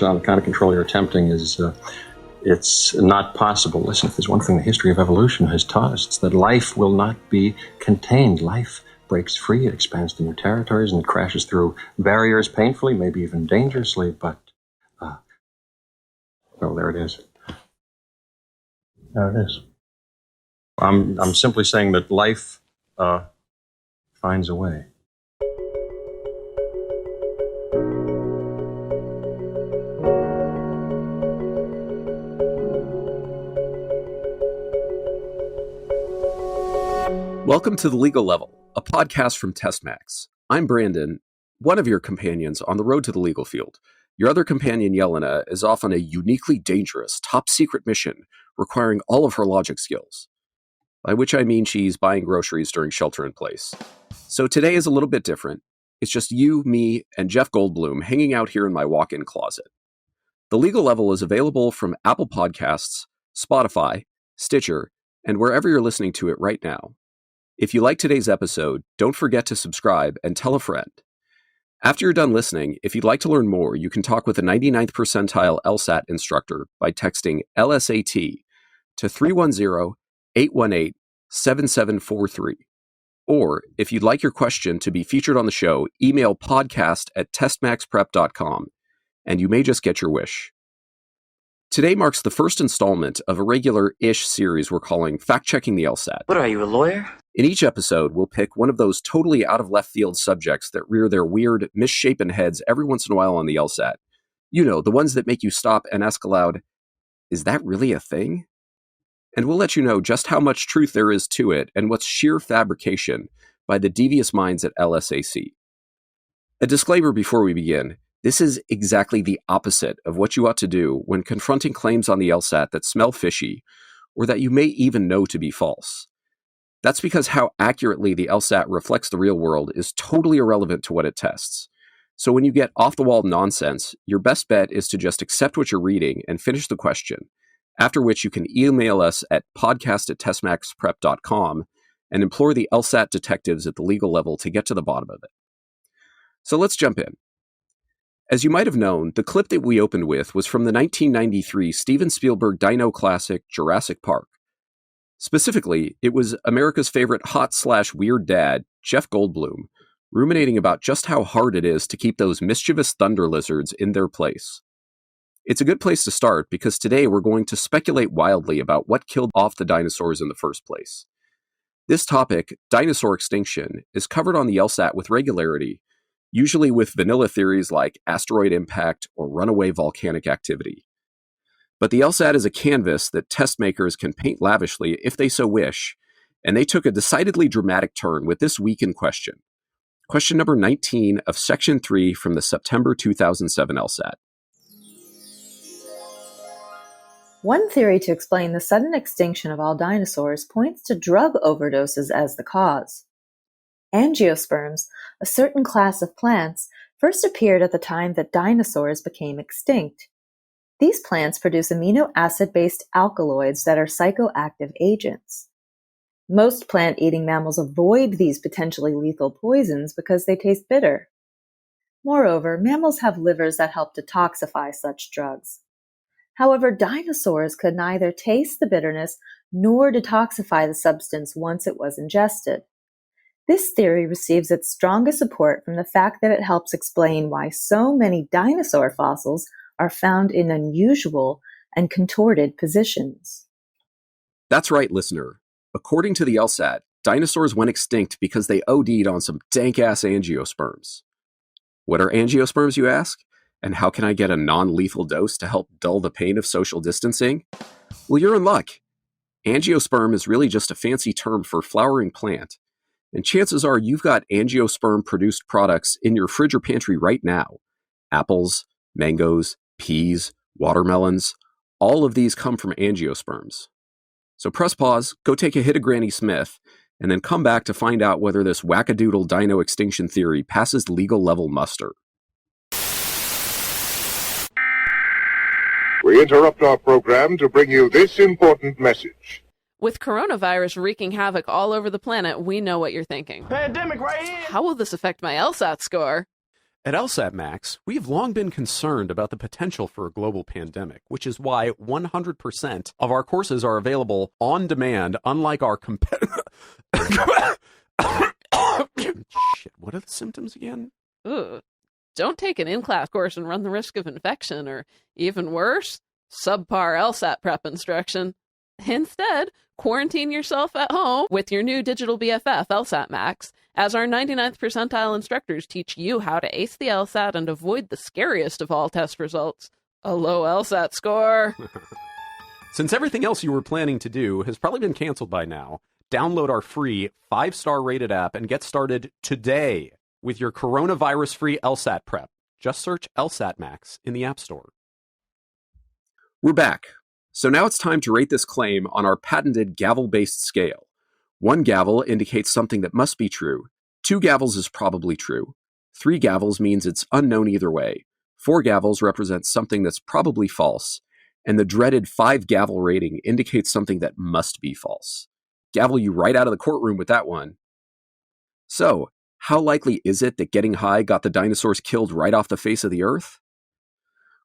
the kind of control you're attempting is it's not possible. Listen, if there's one thing the history of evolution has taught us, it's that life will not be contained. Life breaks free, it expands to new territories, and it crashes through barriers painfully, maybe even dangerously, but, well, there it is. There it is. I'm simply saying that life finds a way. Welcome to The Legal Level, a podcast from LSATMax. I'm Branden, one of your companions on the road to the legal field. Your other companion, Jelena, is off on a uniquely dangerous, top-secret mission requiring all of her logic skills, by which I mean she's buying groceries during shelter-in-place. So today is a little bit different. It's just you, me, and Jeff Goldblum hanging out here in my walk-in closet. The Legal Level is available from Apple Podcasts, Spotify, Stitcher, and wherever you're listening to it right now. If you like today's episode, don't forget to subscribe and tell a friend. After you're done listening, if you'd like to learn more, you can talk with a 99th percentile LSAT instructor by texting LSAT to 310-818-7743. Or, if you'd like your question to be featured on the show, email podcast@testmaxprep.com, and you may just get your wish. Today marks the first installment of a regular-ish series we're calling Fact-Checking the LSAT. What are you, a lawyer? In each episode, we'll pick one of those totally out-of-left-field subjects that rear their weird, misshapen heads every once in a while on the LSAT. You know, the ones that make you stop and ask aloud, is that really a thing? And we'll let you know just how much truth there is to it and what's sheer fabrication by the devious minds at LSAC. A disclaimer before we begin. This is exactly the opposite of what you ought to do when confronting claims on the LSAT that smell fishy or that you may even know to be false. That's because how accurately the LSAT reflects the real world is totally irrelevant to what it tests. So when you get off-the-wall nonsense, your best bet is to just accept what you're reading and finish the question, after which you can email us at podcast@testmaxprep.com and implore the LSAT detectives at the legal level to get to the bottom of it. So let's jump in. As you might have known, the clip that we opened with was from the 1993 Steven Spielberg dino classic Jurassic Park. Specifically, it was America's favorite hot/weird dad, Jeff Goldblum, ruminating about just how hard it is to keep those mischievous thunder lizards in their place. It's a good place to start because today we're going to speculate wildly about what killed off the dinosaurs in the first place. This topic, dinosaur extinction, is covered on the LSAT with regularity, usually with vanilla theories like asteroid impact or runaway volcanic activity. But the LSAT is a canvas that test makers can paint lavishly if they so wish, and they took a decidedly dramatic turn with this week in question. Question number 19 of Section 3 from the September 2007 LSAT. One theory to explain the sudden extinction of all dinosaurs points to drug overdoses as the cause. Angiosperms, a certain class of plants, first appeared at the time that dinosaurs became extinct. These plants produce amino acid-based alkaloids that are psychoactive agents. Most plant-eating mammals avoid these potentially lethal poisons because they taste bitter. Moreover, mammals have livers that help detoxify such drugs. However, dinosaurs could neither taste the bitterness nor detoxify the substance once it was ingested. This theory receives its strongest support from the fact that it helps explain why so many dinosaur fossils are found in unusual and contorted positions. That's right, listener. According to the LSAT, dinosaurs went extinct because they OD'd on some dank-ass angiosperms. What are angiosperms, you ask? And how can I get a non-lethal dose to help dull the pain of social distancing? Well, you're in luck. Angiosperm is really just a fancy term for flowering plant. And chances are you've got angiosperm-produced products in your fridge or pantry right now. Apples, mangoes, peas, watermelons, all of these come from angiosperms. So press pause, go take a hit of Granny Smith, and then come back to find out whether this wackadoodle dino extinction theory passes legal level muster. We interrupt our program to bring you this important message. With coronavirus wreaking havoc all over the planet, we know what you're thinking. Pandemic right here! How will this affect my LSAT score? At LSATMax, we have long been concerned about the potential for a global pandemic, which is why 100% of our courses are available on demand, unlike our competitors. Shit, what are the symptoms again? Ugh. Don't take an in-class course and run the risk of infection, or even worse, subpar LSAT prep instruction. Instead, quarantine yourself at home with your new digital BFF, LSATMax, as our 99th percentile instructors teach you how to ace the LSAT and avoid the scariest of all test results, a low LSAT score. Since everything else you were planning to do has probably been canceled by now, download our free 5-star rated app and get started today with your coronavirus-free LSAT prep. Just search LSATMax in the App Store. We're back. So now it's time to rate this claim on our patented gavel-based scale. 1 gavel indicates something that must be true. 2 gavels is probably true. 3 gavels means it's unknown either way. 4 gavels represents something that's probably false. And the dreaded 5 gavel rating indicates something that must be false. Gavel you right out of the courtroom with that one. So, how likely is it that getting high got the dinosaurs killed right off the face of the earth?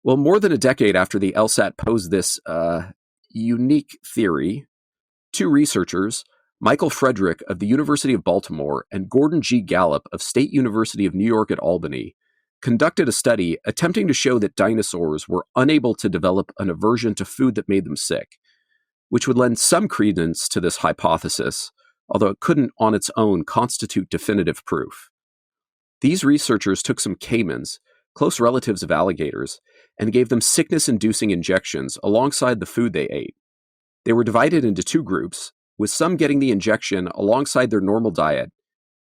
Well, more than a decade after the LSAT posed this unique theory, 2 researchers, Michael Frederick of the University of Baltimore and Gordon G. Gallup of State University of New York at Albany, conducted a study attempting to show that dinosaurs were unable to develop an aversion to food that made them sick, which would lend some credence to this hypothesis, although it couldn't on its own constitute definitive proof. These researchers took some caimans, close relatives of alligators, and gave them sickness-inducing injections alongside the food they ate. They were divided into 2 groups, with some getting the injection alongside their normal diet,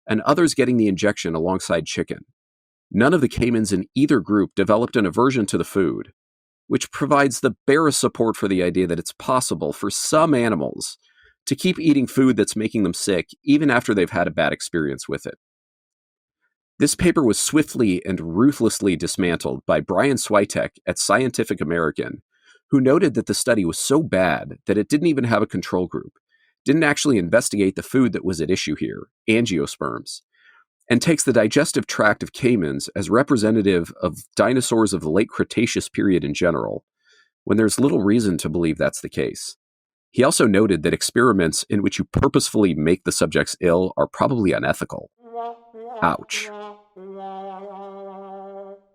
and others getting the injection alongside chicken. None of the caimans in either group developed an aversion to the food, which provides the barest support for the idea that it's possible for some animals to keep eating food that's making them sick even after they've had a bad experience with it. This paper was swiftly and ruthlessly dismantled by Brian Switek at Scientific American, who noted that the study was so bad that it didn't even have a control group, didn't actually investigate the food that was at issue here, angiosperms, and takes the digestive tract of caimans as representative of dinosaurs of the late Cretaceous period in general, when there's little reason to believe that's the case. He also noted that experiments in which you purposefully make the subjects ill are probably unethical. Ouch.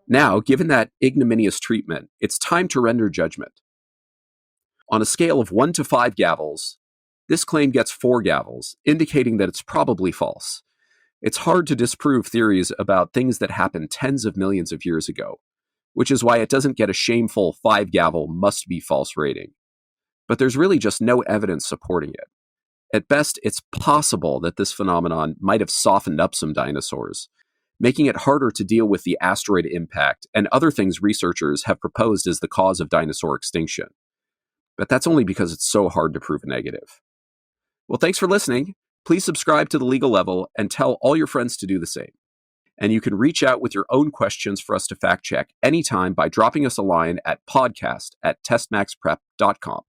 Now, given that ignominious treatment, it's time to render judgment. On a scale of 1 to 5 gavels, this claim gets 4 gavels, indicating that it's probably false. It's hard to disprove theories about things that happened tens of millions of years ago, which is why it doesn't get a shameful 5 gavel must be false rating. But there's really just no evidence supporting it. At best, it's possible that this phenomenon might have softened up some dinosaurs, making it harder to deal with the asteroid impact and other things researchers have proposed as the cause of dinosaur extinction. But that's only because it's so hard to prove a negative. Well, thanks for listening. Please subscribe to The Legal Level and tell all your friends to do the same. And you can reach out with your own questions for us to fact check anytime by dropping us a line at podcast@testmaxprep.com.